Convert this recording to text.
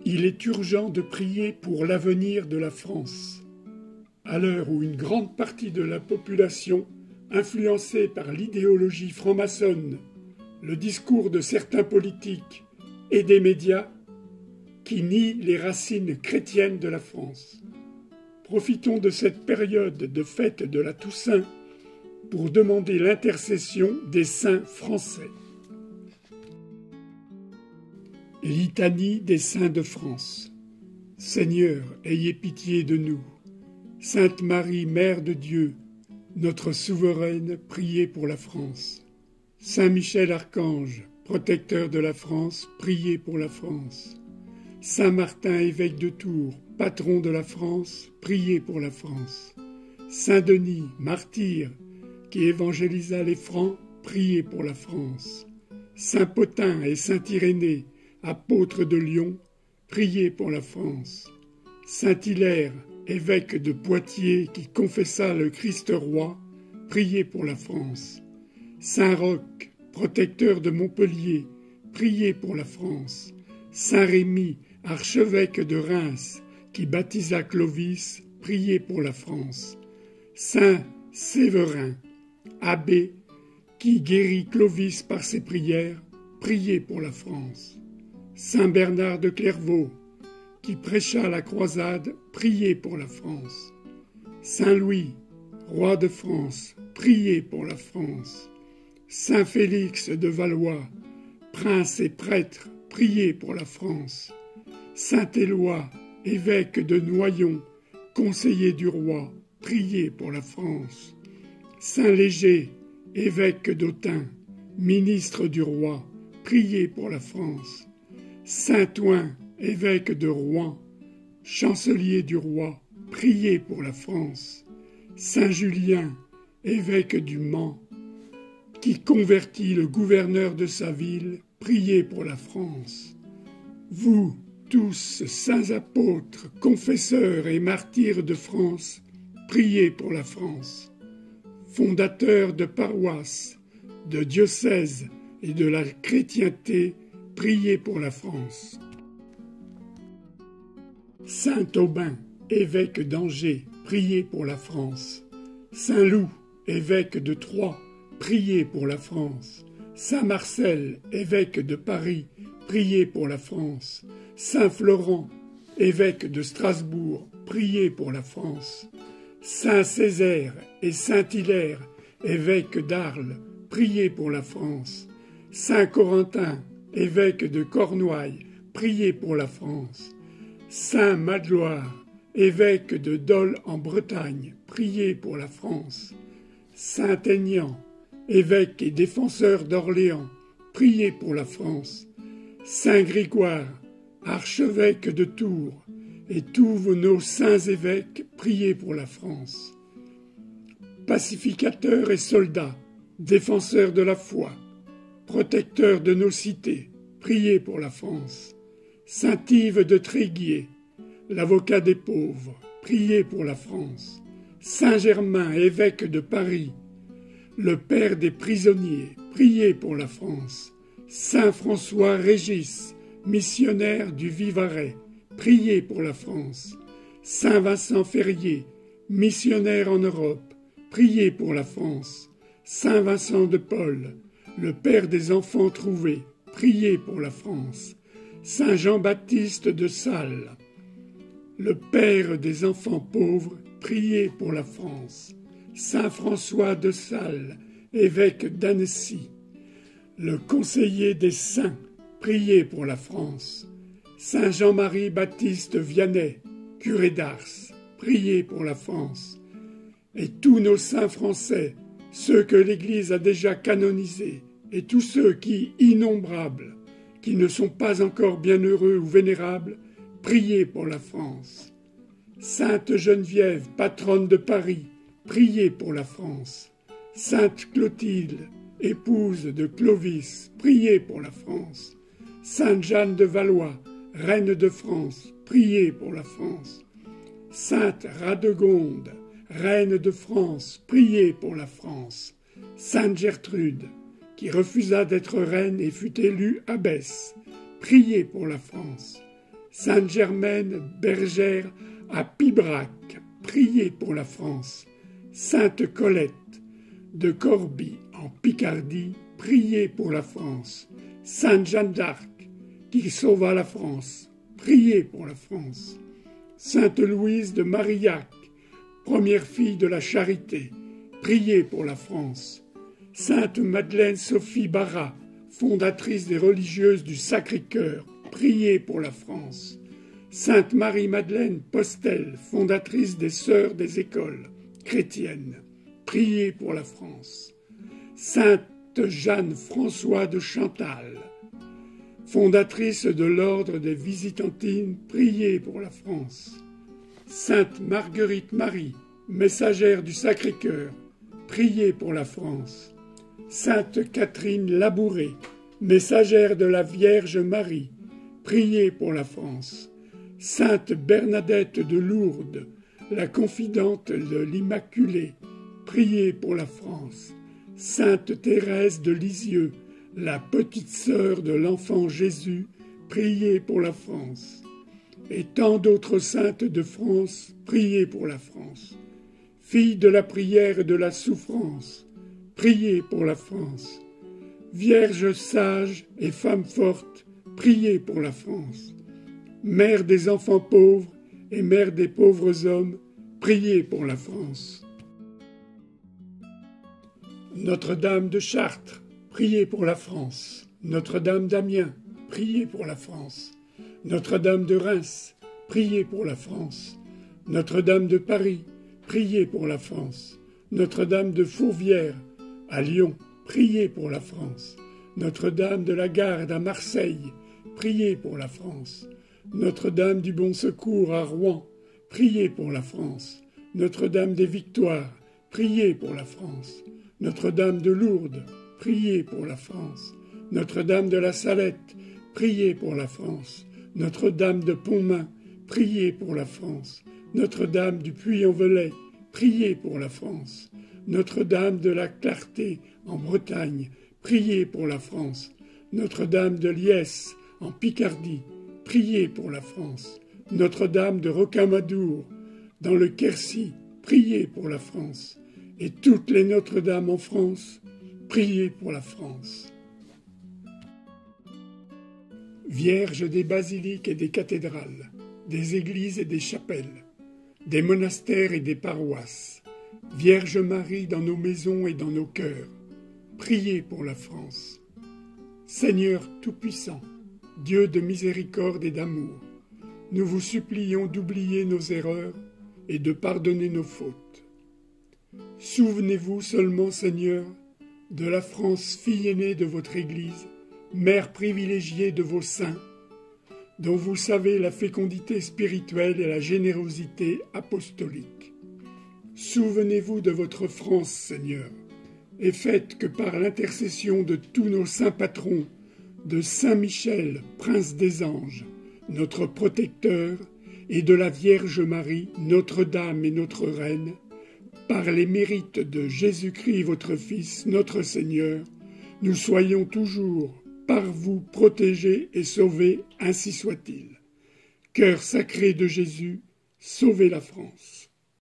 Il est urgent de prier pour l'avenir de la France. À l'heure où une grande partie de la population, influencée par l'idéologie franc-maçonne, le discours de certains politiques et des médias, qui nient les racines chrétiennes de la France. Profitons de cette période de fête de la Toussaint pour demander l'intercession des saints français. Litanie des saints de France. Seigneur, ayez pitié de nous. Sainte Marie, Mère de Dieu, notre souveraine, priez pour la France. Saint Michel Archange, protecteur de la France, priez pour la France. Saint Martin, évêque de Tours, patron de la France, priez pour la France. Saint Denis, martyr, qui évangélisa les Francs, priez pour la France. Saint Pothin et Saint Irénée, apôtres de Lyon, priez pour la France. Saint Hilaire, évêque de Poitiers, qui confessa le Christ roi, priez pour la France. Saint Roch, protecteur de Montpellier, priez pour la France. Saint Rémy, archevêque de Reims, qui baptisa Clovis, priez pour la France. Saint Séverin, abbé, qui guérit Clovis par ses prières, priez pour la France. Saint Bernard de Clairvaux, qui prêcha la croisade, priez pour la France. Saint Louis, roi de France, priez pour la France. Saint Félix de Valois, prince et prêtre, priez pour la France. Saint Éloi, évêque de Noyon, conseiller du roi, priez pour la France. Saint Léger, évêque d'Autun, ministre du roi, priez pour la France. Saint Ouen, évêque de Rouen, chancelier du roi, priez pour la France. Saint Julien, évêque du Mans, qui convertit le gouverneur de sa ville, priez pour la France. Vous, tous, saints apôtres, confesseurs et martyrs de France, priez pour la France. Fondateurs de paroisses, de diocèses et de la chrétienté, priez pour la France. Saint Aubin, évêque d'Angers, priez pour la France. Saint Loup, évêque de Troyes, priez pour la France. Saint Marcel, évêque de Paris, priez pour la France. Saint Florent, évêque de Strasbourg, priez pour la France. Saint Césaire et Saint Hilaire, évêque d'Arles, priez pour la France. Saint Corentin, évêque de Cornouailles, priez pour la France. Saint Magloire, évêque de Dole en Bretagne, priez pour la France. Saint Aignan, évêque et défenseur d'Orléans, priez pour la France. Saint Grégoire, archevêque de Tours, et tous nos saints évêques, priez pour la France. Pacificateurs et soldats, défenseurs de la foi, protecteurs de nos cités, priez pour la France. Saint Yves de Tréguier, l'avocat des pauvres, priez pour la France. Saint Germain, évêque de Paris, le père des prisonniers, priez pour la France. Saint François Régis, missionnaire du Vivarais, priez pour la France. Saint Vincent Ferrier, missionnaire en Europe, priez pour la France. Saint Vincent de Paul, le père des enfants trouvés, priez pour la France. Saint Jean-Baptiste de Sales, le père des enfants pauvres, priez pour la France. Saint François de Sales, évêque d'Annecy, le conseiller des saints, priez pour la France. Saint Jean-Marie Baptiste Vianney, curé d'Ars, priez pour la France. Et tous nos saints français, ceux que l'Église a déjà canonisés, et tous ceux qui, innombrables, qui ne sont pas encore bienheureux ou vénérables, priez pour la France. Sainte Geneviève, patronne de Paris, priez pour la France. Sainte Clotilde, épouse de Clovis, priez pour la France. Sainte Jeanne de Valois, reine de France, priez pour la France. Sainte Radegonde, reine de France, priez pour la France. Sainte Gertrude, qui refusa d'être reine et fut élue abbesse, priez pour la France. Sainte Germaine, bergère à Pibrac, priez pour la France. Sainte Colette de Corbie en Picardie, priez pour la France. Sainte Jeanne d'Arc, qui sauva la France, priez pour la France. Sainte Louise de Marillac, première fille de la Charité, priez pour la France. Sainte Madeleine Sophie Barra, fondatrice des religieuses du Sacré-Cœur, priez pour la France. Sainte Marie-Madeleine Postel, fondatrice des Sœurs des Écoles chrétiennes, priez pour la France. Sainte Jeanne François de Chantal, fondatrice de l'ordre des Visitantines, priez pour la France. Sainte Marguerite Marie, messagère du Sacré-Cœur, priez pour la France. Sainte Catherine Labouré, messagère de la Vierge Marie, priez pour la France. Sainte Bernadette de Lourdes, la confidente de l'Immaculée, priez pour la France. Sainte Thérèse de Lisieux, la petite sœur de l'enfant Jésus, priez pour la France. Et tant d'autres saintes de France, priez pour la France. Filles de la prière et de la souffrance, priez pour la France. Vierges sages et femmes fortes, priez pour la France. Mère des enfants pauvres et mère des pauvres hommes, priez pour la France. Notre-Dame de Chartres, priez pour la France. Notre-Dame d'Amiens, priez pour la France. Notre-Dame de Reims, priez pour la France. Notre-Dame de Paris, priez pour la France. Notre-Dame de Fourvière, à Lyon, priez pour la France. Notre-Dame de la Garde à Marseille, priez pour la France. Notre-Dame du Bon Secours à Rouen, priez pour la France. Notre-Dame des Victoires, priez pour la France. Notre-Dame de Lourdes, priez pour la France. Notre-Dame de la Salette, priez pour la France. Notre-Dame de Pontmain, priez pour la France. Notre-Dame du Puy-en-Velay, priez pour la France. Notre-Dame de la Clarté en Bretagne, priez pour la France. Notre-Dame de Liesse en Picardie, priez pour la France. Notre-Dame de Rocamadour dans le Quercy, priez pour la France. Et toutes les Notre-Dame en France, priez pour la France. Vierge des basiliques et des cathédrales, des églises et des chapelles, des monastères et des paroisses, Vierge Marie dans nos maisons et dans nos cœurs, priez pour la France. Seigneur Tout-Puissant, Dieu de miséricorde et d'amour, nous vous supplions d'oublier nos erreurs et de pardonner nos fautes. Souvenez-vous seulement, Seigneur, de la France, fille aînée de votre Église, mère privilégiée de vos saints, dont vous savez la fécondité spirituelle et la générosité apostolique. Souvenez-vous de votre France, Seigneur, et faites que par l'intercession de tous nos saints patrons, de Saint Michel, prince des anges, notre protecteur, et de la Vierge Marie, notre Dame et notre Reine, par les mérites de Jésus-Christ, votre Fils, notre Seigneur, nous soyons toujours par vous protégés et sauvés, ainsi soit-il. Cœur sacré de Jésus, sauvez la France.